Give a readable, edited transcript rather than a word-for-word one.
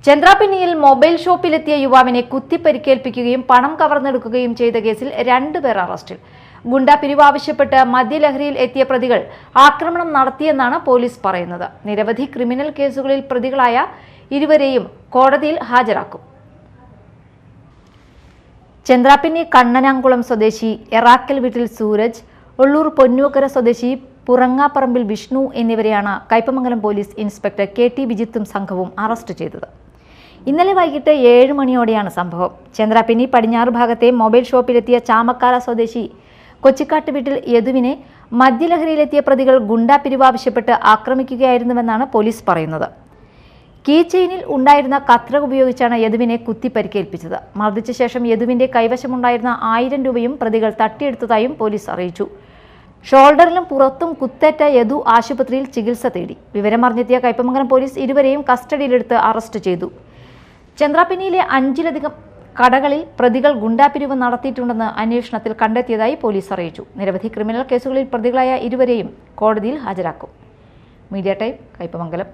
ചന്ദ്രാപിന്നിയിൽ mobile ഷോപ്പിലെത്തിയ യുവാവിനെ കുത്തിപ്പരിക്കേൽപ്പിക്കുകയും പണം കവർന്നെടുക്കുകയും ചെയ്ത കേസിൽ 2 പേർ അറസ്റ്റിൽ. ഗുണ്ടാ പിരിവ് ആവശ്യപ്പെട്ട് മദ്യലഹരിയിൽ എത്തിയ പ്രതികൾ ആക്രമണം നടത്തിയെന്നാണ് പോലീസ് പറയുന്നത്. നിരവധി ക്രിമിനൽ കേസുകളിൽ പ്രതികളായ ഇരുവരെയും കോടതിയിൽ ഹാജരാക്കും. ചന്ദ്രാപിന്നി കണ്ണനാംകുളം സ്വദേശി എറാക്കൽ വീട്ടിൽ സൂരജ്, ഒള്ളൂർ പൊന്നൂക്കര സ്വദേശി പുറങ്ങാപ്പറമ്പിൽ വിഷ്ണു എന്നിവരെയാണ് കയ്പമംഗലം പോലീസ് ഇൻസ്പെക്ടർ KT വിജിത്തും സംഘവും അറസ്റ്റ് ചെയ്തത്. ഇന്നലെ വൈകിട്ട് 7 മണിയോടെയാണ് സംഭവം. ചന്ദ്രാപിന്നി പടിഞ്ഞാറ് ഭാഗത്തെ മൊബൈൽ ഷോപ്പിലെത്തിയ ചാമക്കാല സ്വദേശി കൊച്ചിക്കാട്ട് വീട്ടിൽ യദുവിനെ മദ്യലഹരിയിലെത്തിയ പ്രതികൾ ഗുണ്ടാ പിരിവ് ആവശ്യപ്പെട്ട് ആക്രമിക്കുകയായിരുന്നുവെന്നാണ് പോലീസ് പറയുന്നത്. കീ ചെയിനിൽ ഉണ്ടായിരുന്ന കത്രിക ഉപയോഗിച്ചാണ് യദുവിനെ കുത്തിപ്പരിക്കേൽപ്പിച്ചത്. മർദ്ദിച്ച ശേഷം യദുവിന്റെ കൈവശമുണ്ടായിരുന്ന 1000 രൂപയും പ്രതികൾ തട്ടിയെടുത്തതായും പോലീസ് അറിയിച്ചു. ഷോൾഡറിലും പുറത്തും കുത്തേറ്റ യദു ആശുപത്രിയിൽ ചികിത്സ തേടി. വിവരമറിഞ്ഞെത്തിയ കയ്പമംഗലം പോലീസ് ഇരുവരെയും കസ്റ്റഡിയിലെടുത്ത് അറസ്റ്റ് ചെയ്തു. ചന്ദ്രാപിന്നിയിലെ 5ലധികം കടകളിൽ പ്രതികൾ ഗുണ്ടാപിരിവ് നടത്തിയിട്ടുണ്ടെന്ന് അന്വേഷണത്തിൽ കണ്ടെത്തിയതായി പോലീസ് അറിയിച്ചു. നിരവധി ക്രിമിനൽ കേസുകളിൽ പ്രതികളായ ഇരുവരെയും കോടതിയിൽ ഹാജരാക്കും. Media time, Kaipamangalam.